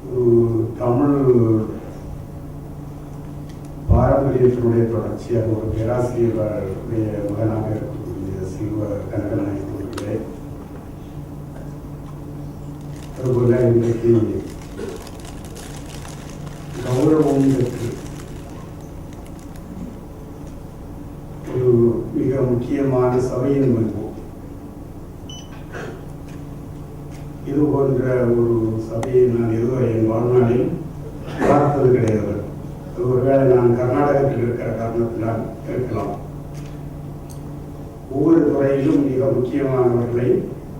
தமிழ் பாரம்பரியத்தினுடைய தொடர்ச்சியாக ஒரு பேராசிரியருடைய மகனாக இருக்கக்கூடிய செல்வ கனகநாயகர்களே, அதுபோல இன்றைக்கு கௌரவம் பெற்று ஒரு மிக முக்கியமான சபையின் முன்பு இது போன்ற ஒரு சபையை நான் இதுவரை என் வாழ்நாளில் பார்த்தது கிடையாது. ஒருவேளை நான் கர்நாடகத்தில் இருக்கிற காரணத்தினால் இருக்கலாம். ஒவ்வொரு துறையிலும் மிக முக்கியமானவர்களை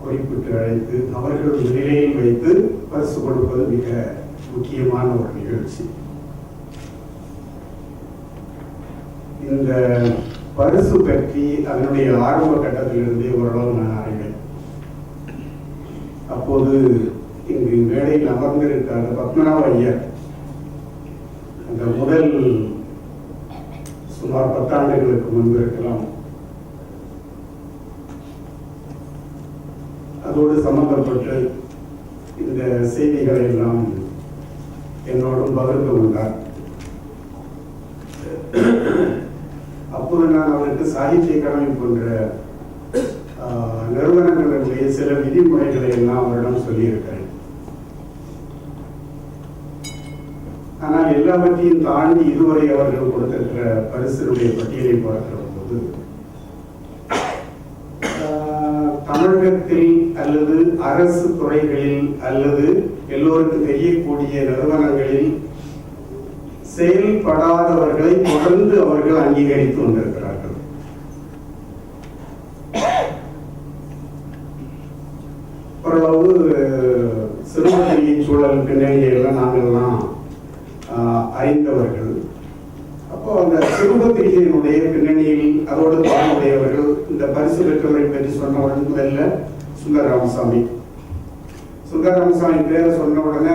குறிப்பிட்டு அழைத்து அவர்கள் நிலையில் வைத்து பரிசு கொடுப்பது மிக முக்கியமான ஒரு நிகழ்ச்சி. இந்த பரிசு பற்றி அதனுடைய ஆரம்ப கட்டத்திலிருந்தே ஓரளவு நான் அறிவேன். அப்போது இங்கு மேடையில் அமர்ந்திருக்காத பத்மநாப ஐயர் அந்த முதல் சுமார் 10 ஆண்டுகளுக்கு முன்பு இருக்கலாம், அதோடு சம்பந்தப்பட்டு இந்த செய்திகளை எல்லாம் என்னோடும் பகிர்ந்து கொண்டார். அப்போது நான் அவருக்கு சாகித்ய அகாடமி போன்ற நிறுவனங்களுடைய சில விதிமுறைகளை எல்லாம் அவரிடம் சொல்லியிருக்கிறேன். ஆனால் எல்லாவற்றையும் தாண்டி இதுவரை அவர்கள் கொடுத்திருக்கிற பரிசுடைய பட்டியலை பார்க்கிற போது தமிழகத்தில் அல்லது அரசு துறைகளில் அல்லது எல்லோருக்கும் தெரியக்கூடிய நிறுவனங்களில் செயல்படாதவர்களை தொடர்ந்து அவர்கள் அங்கீகரித்து வந்திருக்கிறார்கள். ஓரளவு சிறுபத்திரிகை சூழல் பின்னணியெல்லாம் நாங்கள்லாம் அறிந்தவர்கள். அப்போ அந்த சிறுபத்திரிகையினுடைய பின்னணியில் அதோடு தொடர்புடையவர்கள் இந்த பரிசு பெற்றவரை பற்றி சொன்னவுடன் முதல்ல சுந்தரராமசாமி பேரை சொன்ன உடனே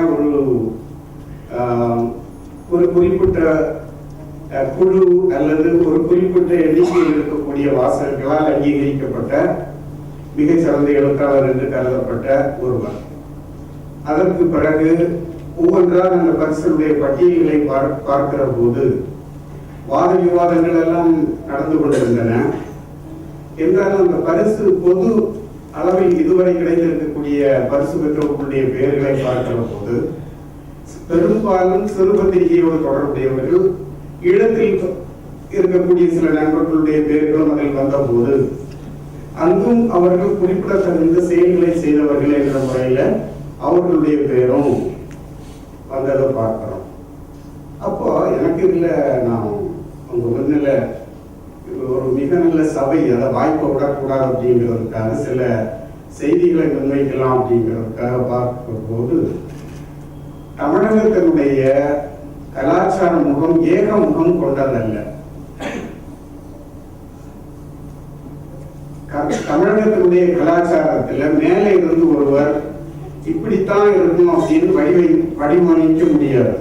ஒரு குறிப்பிட்ட குழு அல்லது ஒரு குறிப்பிட்ட எண்ணிக்கையில் இருக்கக்கூடிய வாசகர்களால் அங்கீகரிக்கப்பட்ட மிகச்சிறந்த எழுத்தாளர் என்று கருதப்பட்ட ஒருவர். அதற்கு பிறகு ஒவ்வொன்றால் அந்த பரிசுடைய பட்டியல்களை பார்க்கிற போது வாத விவாதங்கள் எல்லாம் நடந்து கொண்டிருந்தன. என்றாலும் அந்த பரிசு பொது அளவில் இதுவரை கிடைத்திருக்கக்கூடிய பரிசு பெற்றவர்களுடைய பெயர்களை பார்க்கிற போது பெரும்பாலும் சிறுபத்திரிகையோடு தொடர்புடையவர்கள், இடத்தில் இருக்கக்கூடிய சில நண்பர்களுடைய பெயர்களும் அதில் வந்த போது அங்கும் அவர்கள் குறிப்பிடத்தகுந்த செயல்களை செய்தவர்கள் என்ற முறையில அவர்களுடைய பெயரும் வந்ததை பார்க்கிறோம். அப்போ எனக்கு இல்ல, நான் உங்க முன்னில ஒரு மிக நல்ல சபை, அதை வாய்ப்பை விடக்கூடாது அப்படிங்கிறதுக்காக சில செய்திகளை முன்வைக்கலாம் அப்படிங்கிறதுக்காக பார்க்கும் போது தமிழகத்தினுடைய கலாச்சார முகம் ஏக முகம் கொண்டதல்ல. தமிழகத்தினுடைய கலாச்சாரத்துல மேலே இருந்து ஒருவர் இப்படித்தான் இருக்கும் அப்படின்னு வடிவமைக்க முடியாது.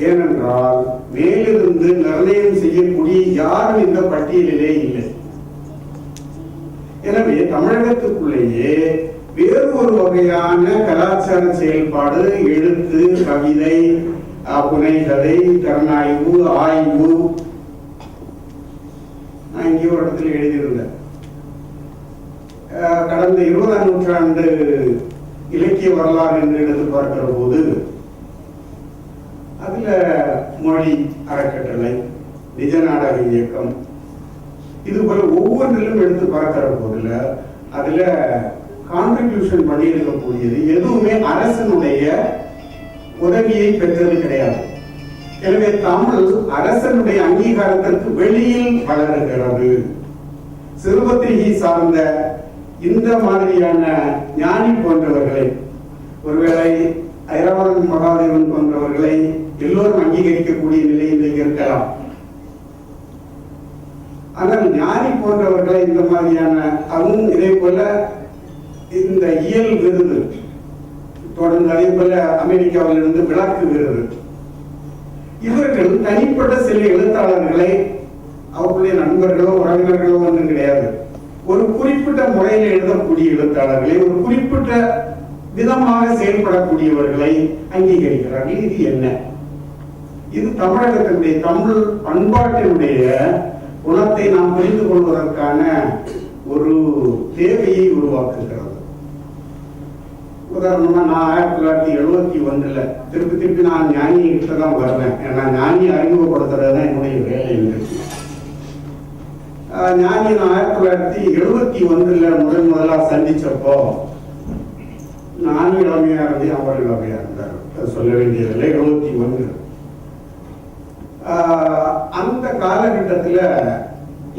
ஏனென்றால் மேலிருந்து நிர்ணயம் செய்யக்கூடிய யாரும் இந்த பட்டியலிலே இல்லை. எனவே தமிழகத்துக்குள்ளேயே வேறு ஒரு வகையான கலாச்சார செயல்பாடு, எழுத்து, கவிதை, புனைகதை, திறனாய்வு, ஆய்வு, நான் இங்கே ஒரு இடத்துல எழுதியிருந்தேன். கடந்த 20ஆம் நூற்றாண்டு இலக்கிய வரலாறு என்று எடுத்து பார்க்கிற போது அதுல மொழி அறக்கட்டளை, நிஜ நாடக இயக்கம், இது போல ஒவ்வொன்றிலும் எடுத்து பார்க்கிற போதுல அதுல கான்ட்ரிபியூஷன் பண்ணியிருக்கக்கூடியது எதுவுமே அரசனுடைய உதவியை பெற்றது கிடையாது. எனவே தமிழ் அரசனுடைய அங்கீகாரத்திற்கு வெளியில் வளர்கிறது. சிறுபத்திரிகை சார்ந்த இந்த மாதிரியான ஞானி போன்றவர்களை, ஒருவேளை ஐராவதன் மகாதேவன் போன்றவர்களை எல்லோரும் அங்கீகரிக்கக்கூடிய நிலையில் இருக்கலாம். ஆனால் ஞானி போன்றவர்களை இந்த மாதிரியான, அதுவும் இதே போல இந்த இயல் விருது தொடர்ந்து, அதே போல அமெரிக்காவிலிருந்து விளக்கு விருது, இவர்கள் தனிப்பட்ட சில எழுத்தாளர்களை, அவர்களுடைய நண்பர்களோ உறவினர்களோ ஒன்றும் கிடையாது, ஒரு குறிப்பிட்ட முறையில் எழுதக்கூடிய எழுத்தாளர்களை ஒரு குறிப்பிட்ட விதமாக செயல்படக்கூடியவர்களை அங்கீகரிக்கிறார்கள். இது என்ன? இது தமிழகத்தினுடைய தமிழ் பண்பாட்டினுடைய குணத்தை நாம் புரிந்து கொள்வதற்கான ஒரு தேவையை உருவாக்குகிறது. உதாரணமா நான் 1971 திருப்பி நான் ஞானியை கிட்ட தான் வருவேன். ஏன்னா ஞானியை அறிமுகப்படுத்துறது தான் என்னுடைய வேலை இருக்கு. ஞானி நான் 1971 முதலா சந்திச்சப்போ நானும் இளமையா இருந்து அவர் இளமையா இருந்தார். சொல்ல வேண்டியதில்லை. 71 அந்த காலகட்டத்தில்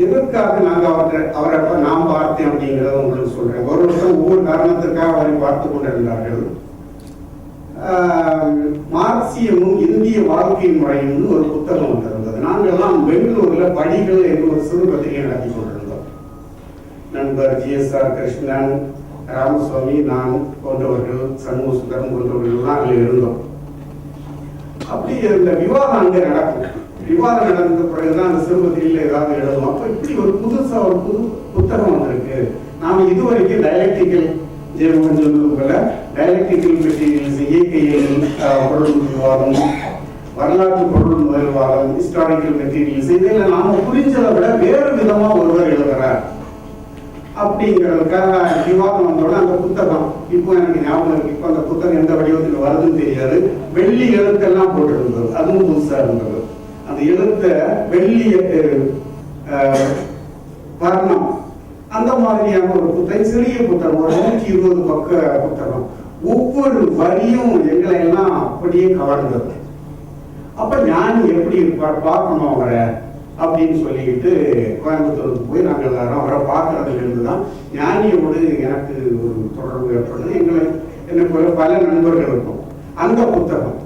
எதற்காக நாங்கள் அவரை நான் பார்த்தேன் அப்படிங்கிறத உங்களுக்கு சொல்றேன். ஒரு வருஷம் ஒவ்வொரு காரணத்திற்காக அவரை பார்த்து கொண்டிருந்தார்கள். மார்க்சியமும் இந்திய வாழ்க்கை முறையும் ஒரு புத்தகம் வந்திருந்தது. நாங்கள் எல்லாம் பெங்களூர்ல படிகள் என்று ஒரு சிறு பத்திரிகை நடத்தி கொண்டிருந்தோம். நண்பர் GSR கிருஷ்ணன், ராமசுவாமி, நான் போன்றவர்கள், சண்முக சுந்தரம் போன்றவர்கள் தான் அதில் இருந்தோம். அப்படி இந்த விவாதம் அங்கே நடக்கும். விவாதம் நடந்த பிறகுதான் அந்த சிறுபத்திரியில் ஏதாவது எழுதும். அப்ப இப்படி ஒரு புதுசா ஒரு புது புத்தகம் வந்திருக்கு. நாம இதுவரைக்கும் டயலெக்டிக்கல் டயலெக்டிக்கல் மெட்டீரியல்ஸ், இயற்கையில் பொருள் விவாதம், வரலாற்று பொருள் முதல்வாதம், ஹிஸ்டாரிக்கல் மெட்டீரியல்ஸ், இதெல்லாம் நாம புரிஞ்சதை விட வேறு விதமா ஒருவர் எழுதுறார் அப்படிங்கிறதுக்காக விவாதம் வந்தோட அந்த புத்தகம் இப்போ எனக்கு ஞாபகம் இருக்கு. இப்போ அந்த புத்தகம் எந்த வடிவத்தில் வருதுன்னு தெரியாது. வெள்ளி எழுத்தெல்லாம் போட்டிருந்தது. அதுவும் புதுசா இருந்தது. அந்த எழுத்த வெள்ளி வர்ணம் அந்த மாதிரியான ஒரு புத்தகம், சிறிய புத்தகம், ஒரு 120 பக்க புத்தகம். ஒவ்வொரு வரியும் எங்களை எல்லாம் அப்படியே கவர்ந்தது. அப்ப ஞானி எப்படி இருப்பார், பார்க்கணும் அவரை அப்படின்னு சொல்லிட்டு கோயம்புத்தூருக்கு போய் நாங்கள் எல்லாரும் அவரை பார்க்கறதுல இருந்துதான் ஞானியோடு எனக்கு ஒரு தொடர்பு ஏற்பட்டது. எனக்கு பல நண்பர்கள் இருக்கும். அந்த புத்தகம்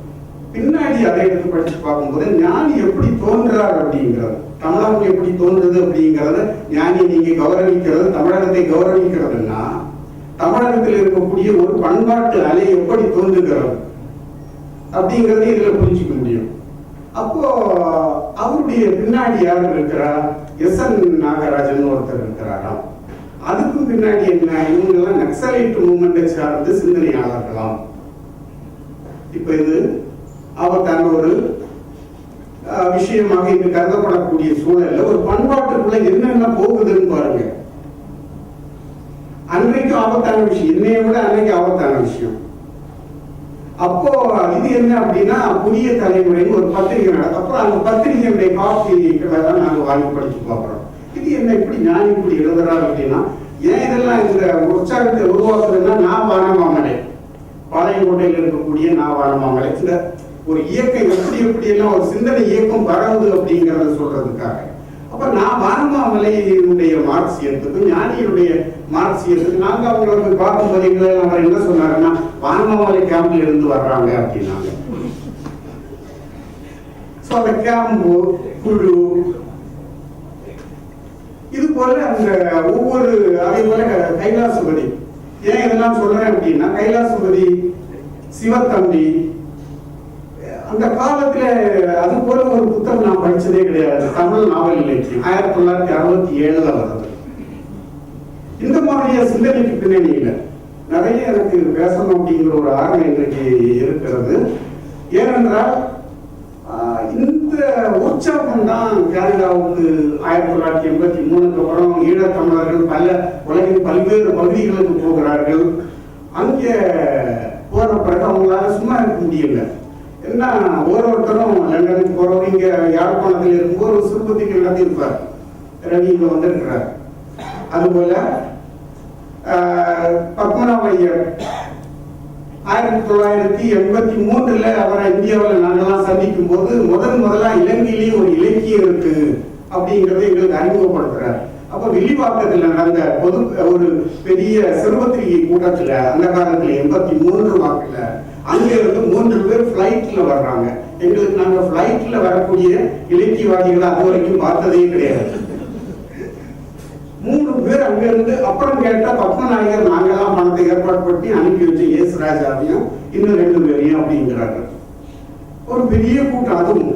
பின்னாடி அதை எடுத்து படிச்சு பார்க்கும்போது ஞானி எப்படி தோன்றார் அப்படிங்கிறது, தமிழகம் எப்படி தோன்றுது அப்படிங்கிறத, ஞானியை நீங்க கௌரவிக்கிறது, தமிழகத்தை கௌரவிக்கிறதுன்னா தமிழகத்தில் இருக்கக்கூடிய ஒரு பண்பாட்டு அலை எப்படி தோன்றுகிறது அப்படிங்கறத இதுல புரிஞ்சுக்க முடியும். அப்போ அவருடைய பின்னாடி யார் இருக்கிறார்? SN நாகராஜன் ஒருத்தர் இருக்கிறாராம். அதுக்கும் பின்னாடி என்ன, இவங்கெல்லாம் நக்சலைட் மூவ்மெண்டை சார்ந்து சிந்தனையாளர்களாம். இப்ப இது ஆபத்தான ஒரு விஷயமாக இங்கு கருதப்படக்கூடிய சூழல்ல ஒரு பண்பாட்டுக்குள்ள என்னென்ன போகுதுன்னு பாருங்க. அன்றைக்கு ஆபத்தான விஷயம், என்னைய விட அன்னைக்கு ஆபத்தான விஷயம். அப்போ இது என்ன அப்படின்னா, புதிய தலைமுறைன்னு ஒரு பத்திரிகை நடக்கும். அப்புறம் அந்த பத்திரிகையுடைய காப்பிகளை தான் நாங்கள் வாங்கி படிச்சு பார்க்குறோம். இது என்ன இப்படி ஞானி இப்படி எழுதுறாரு அப்படின்னா, ஏன் இதெல்லாம் இந்த உற்சாகத்தை உருவாக்குறதுன்னா, நான் வானமாமலை, பாளையங்கோட்டையில் இருக்கக்கூடிய நான் வானமாமலை, இந்த ஒரு இயக்கம் எப்படி எல்லாம் ஒரு சிந்தனை இயக்கம் பரவுது அப்படிங்கிறத சொல்றதுக்காக. அப்ப நான் வானமாமலையினுடைய மார்க்சியத்துக்கும் ஞானியினுடைய மார்க்சியத்துக்கு நாங்க அவங்களை பார்க்கும்போது அவர் என்ன சொன்னாருன்னா, வானமாமலை கேம்ப்ல இருந்து வர்றாங்க அப்படின்னாங்க. அந்த கேம்பு குழு இது போல அந்த ஒவ்வொரு, அதே போல கைலாசபதி. ஏன் இதெல்லாம் சொல்றேன் அப்படின்னா, கைலாசபதி, சிவத்தம்பி, அந்த காலத்துல அது போல ஒரு புத்தகம் நான் படிச்சதே கிடையாது. தமிழ் நாவல் இலக்கியம் 1967 வருது. இந்த மாதிரியா சிந்தனைக்கு பின்னணியில நிறைய எனக்கு பேசணும் அப்படிங்கிற ஒரு ஆர்வம் இன்றைக்கு இருக்கிறது. ஏனென்றால் இந்த உற்சாகம் தான் கனடாவுக்கு 1983 அப்புறம் ஈழத்தமிழர்கள் பல உலகின் பல்வேறு பகுதிகளுக்கு போகிறார்கள். அங்கே போன பிறகு அவங்களால சும்மா இருக்க முடியல. என்ன ஒவ்வொருத்தரும் லண்டனுக்கு போறவங்க இங்க யாழ்ப்பாணத்தில் இருக்கும்போது ஒரு சிறுபத்திரிகை நடத்தியிருப்பார். ரவி இங்க வந்திருக்கிறார். அதுபோல பத்மநாபையர் 1983 அவரை இந்தியாவில் நாங்கெல்லாம் சந்திக்கும் போது முதலா இலங்கையிலேயே ஒரு இலக்கியம் இருக்கு அப்படிங்கறத எங்களுக்கு அறிமுகப்படுத்துறார். அப்ப வில்லிவாக்கத்துல நடந்த ஒரு பெரிய சிறுபத்திரிகை கூட்டத்துல அந்த காலத்துல 83 வாக்குல அங்க இருந்து 3 பேர் பிளைட்ல வர்றாங்க. எங்களுக்கு நாங்க பிளைட்ல வரக்கூடிய இலக்கியவாதிகளை அது வரைக்கும் பார்த்ததே கிடையாது. 3 பேர் அங்க இருந்து. அப்புறம் கேட்டா பத்மநாயகர் நாங்கெல்லாம் பணத்தை ஏற்பாடு பண்ணி அனுப்பி வச்சு எஸ் ராஜாவையும் இன்னும் 2 பேரையும் அப்படிங்கிறாங்க. ஒரு பெரிய கூட்டம். அதுவும்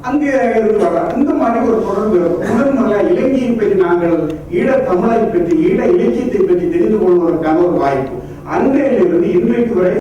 அங்கே இருந்து வர இந்த மாதிரி ஒரு தொடர்பு. முதல்ல இலங்கையை பற்றி நாங்கள் ஈழ தமிழை பற்றி ஈழ இலக்கியத்தை பற்றி தெரிந்து கொள்வதற்கான ஒரு வாய்ப்பு. அன்றையிலிருந்து இன்றைக்கு வரை